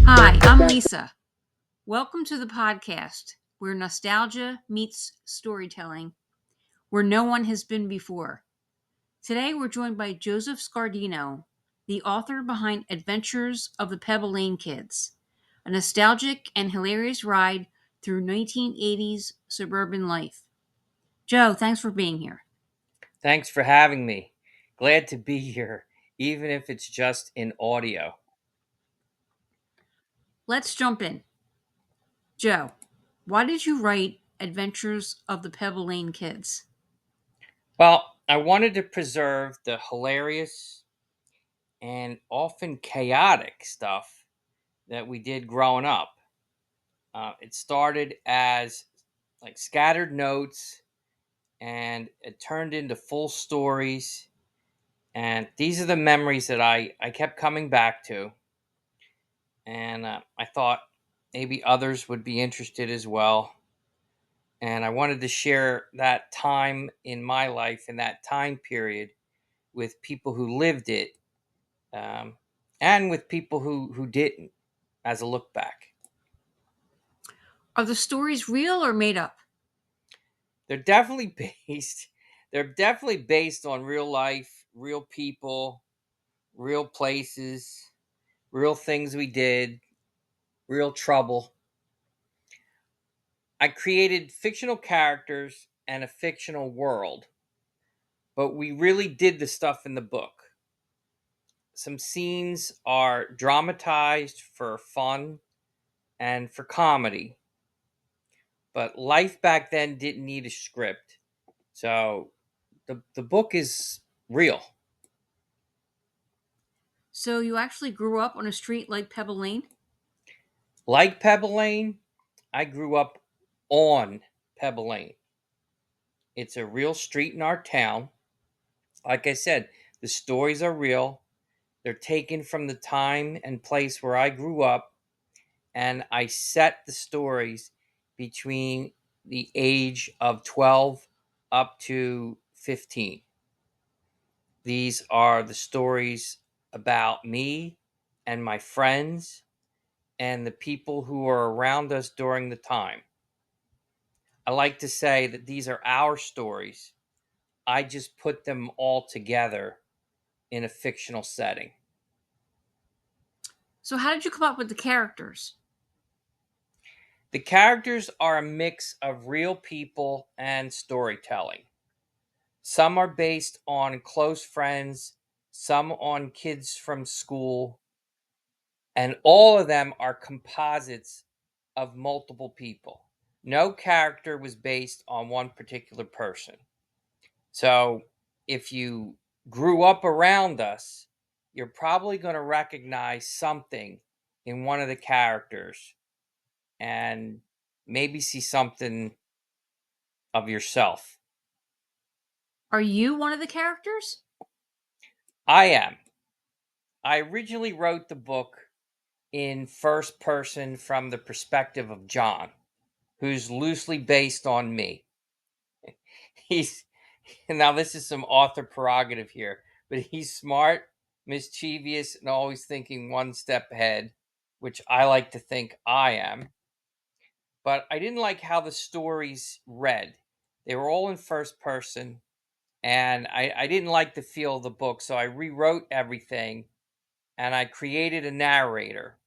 Hi, I'm Lisa. Welcome to the podcast where nostalgia meets storytelling, where no one has been before. Today we're joined by Joseph Scardino, the author behind Adventures of the Pebble Lane Kids, a nostalgic and hilarious ride through 1980s suburban life. Joe, thanks for being here. Thanks for having me. Glad to be here, even if it's just in audio. Let's jump in. Joe, why did you write Adventures of the Pebble Lane Kids? Well, I wanted to preserve the hilarious and often chaotic stuff that we did growing up. It started as like scattered notes and it turned into full stories. And these are the memories that I kept coming back to. And I thought maybe others would be interested as well. And I wanted to share that time in my life in that time period with people who lived it, um, and with people who didn't, as a look back. Are the stories real or made up? They're definitely based. They're definitely based on real life, real people, real places, real things we did, real trouble. I created fictional characters and a fictional world, but we really did the stuff in the book. Some scenes are dramatized for fun and for comedy, but life back then didn't need a script. So the book is real. So you actually grew up on a street like Pebble Lane? Like Pebble Lane, I grew up on Pebble Lane. It's a real street in our town. Like I said, the stories are real. They're taken from the time and place where I grew up, and I set the stories between the age of 12 up to 15. These are the stories about me and my friends and the people who are around us during the time. I like to say that these are our stories. I just put them all together in a fictional setting. So how did you come up with the characters? The characters are a mix of real people and storytelling. Some are based on close friends, some on kids from school, and all of them are composites of multiple people. No character was based on one particular person. So if you grew up around us, you're probably going to recognize something in one of the characters and maybe see something of yourself. Are you one of the characters? I am. I originally wrote the book in first person from the perspective of John, who's loosely based on me. He's now this is some author prerogative here, but he's smart, mischievous, and always thinking one step ahead, which I like to think I am. But I didn't like how the stories read. They were all in first person, and I didn't like the feel of the book, so I rewrote everything and I created a narrator.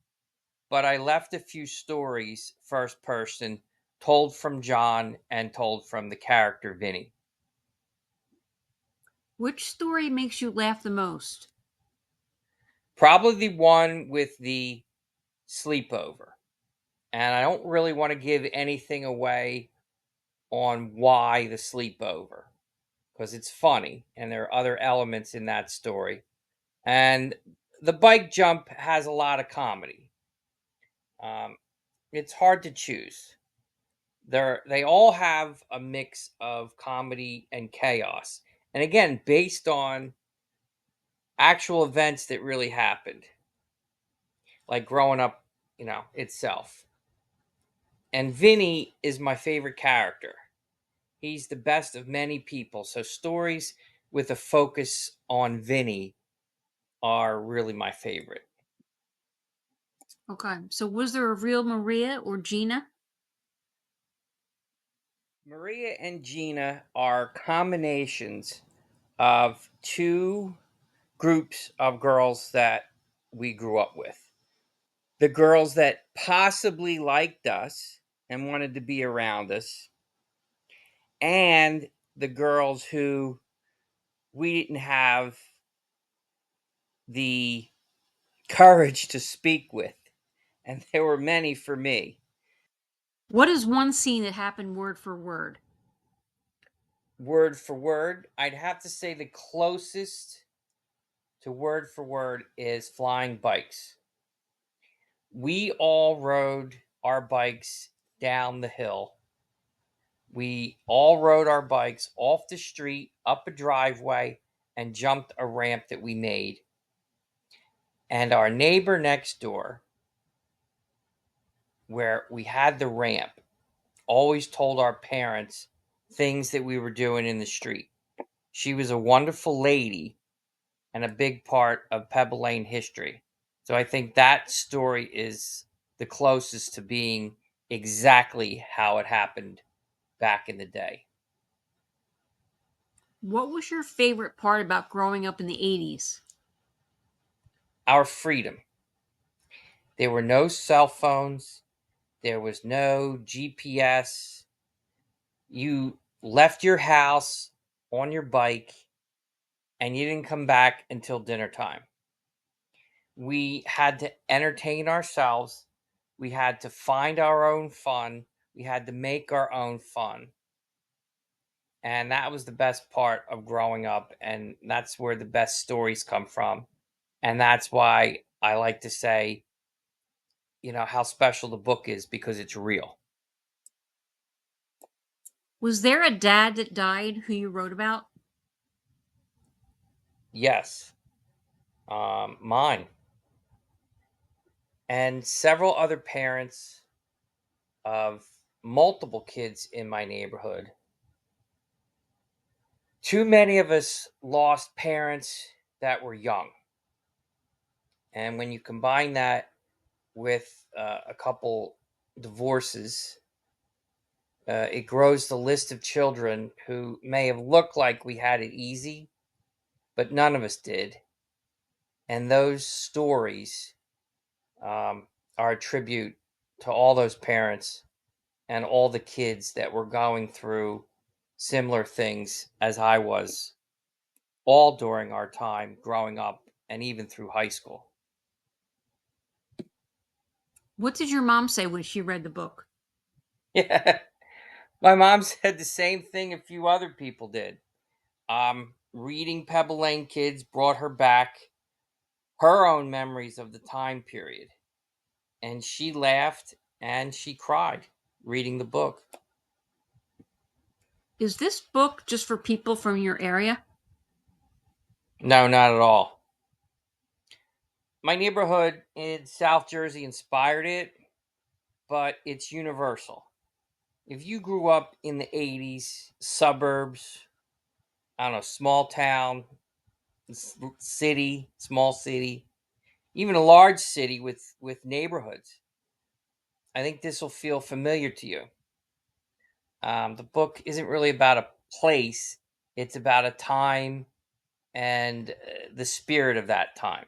But I left a few stories first person, told from John and told from the character Vinny. Which story makes you laugh the most? Probably the one with the sleepover. And I don't really want to give anything away on why the sleepover because it's funny and there are other elements in that story. And the bike jump has a lot of comedy. Um, it's hard to choose. They all have a mix of comedy and chaos. And again, based on actual events that really happened, like growing up, itself. And Vinny is my favorite character. He's the best of many people. So stories with a focus on Vinny are really my favorite. Okay. So was there a real Maria or Gina? Maria and Gina are combinations of two groups of girls that we grew up with. The girls that possibly liked us and wanted to be around us, and the girls who we didn't have the courage to speak with. And there were many for me. What is one scene that happened word for word? Word for word, I'd have to say the closest to word for word is flying bikes. We all rode our bikes down the hill. We all rode our bikes off the street, up a driveway, and jumped a ramp that we made. And our neighbor next door, where we had the ramp, always told our parents things that we were doing in the street. She was a wonderful lady and a big part of Pebble Lane history. So I think that story is the closest to being exactly how it happened back in the day. What was your favorite part about growing up in the 80s? Our freedom. There were no cell phones, there was no GPS. You left your house on your bike and you didn't come back until dinner time. We had to entertain ourselves. We had to find our own fun. We had to make our own fun. And that was the best part of growing up. And that's where the best stories come from. And that's why I like to say, how special the book is because it's real. Was there a dad that died who you wrote about? Yes, mine. And several other parents of multiple kids in my neighborhood. Too many of us lost parents that were young. And when you combine that with a couple divorces, it grows the list of children who may have looked like we had it easy, but none of us did. And those stories are a tribute to all those parents and all the kids that were going through similar things as I was, all during our time growing up and even through high school. What did your mom say when she read the book? Yeah. My mom said the same thing a few other people did. Reading Pebble Lane Kids brought her back her own memories of the time period. And she laughed and she cried reading the book. Is this book just for people from your area? No, not at all. My neighborhood in South Jersey inspired it, but it's universal. If you grew up in the 80s, suburbs, I don't know, small town, city, small city, even a large city with neighborhoods, I think this will feel familiar to you. The book isn't really about a place, it's about a time and the spirit of that time.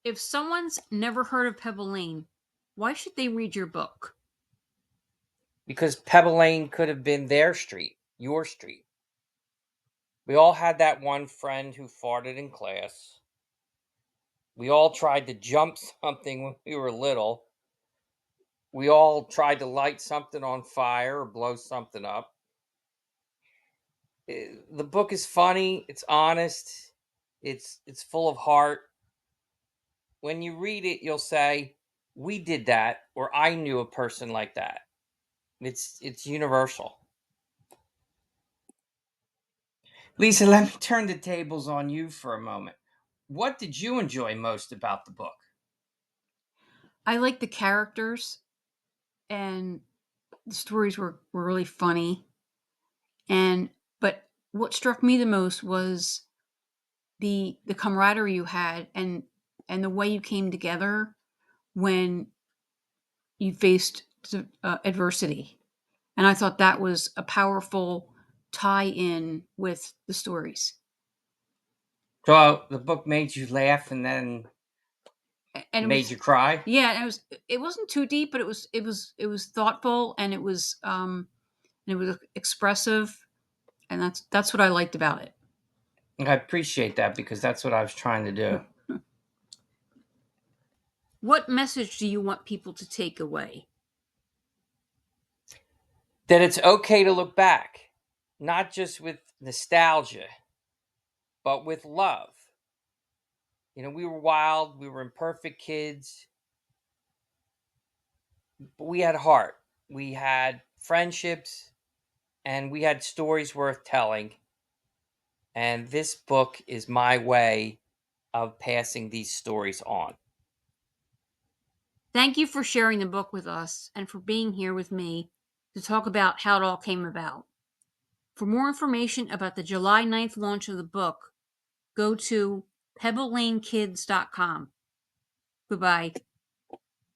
If someone's never heard of Pebble Lane, why should they read your book? Because Pebble Lane could have been their street, your street. We all had that one friend who farted in class. We all tried to jump something when we were little. We all tried to light something on fire or blow something up. The book is funny, it's honest, it's full of heart. When you read it, you'll say, "We did that," or "I knew a person like that." It's universal. Lisa, let me turn the tables on you for a moment. What did you enjoy most about the book? I like the characters, and the stories were really funny. But what struck me the most was the camaraderie you had, and the way you came together when you faced adversity. And I thought that was a powerful tie in with the stories. So the book made you laugh and then And it made was, you cry. yeah, and it wasn't too deep, but it was thoughtful, and it was expressive, and that's what I liked about it. And I appreciate that because that's what I was trying to do. What message do you want people to take away? That it's okay to look back, not just with nostalgia, but with love. We were wild, we were imperfect kids, but we had heart. We had friendships, and we had stories worth telling. And this book is my way of passing these stories on. Thank you for sharing the book with us and for being here with me to talk about how it all came about. For more information about the July 9th launch of the book, go to pebbleLaneKids.com. Goodbye.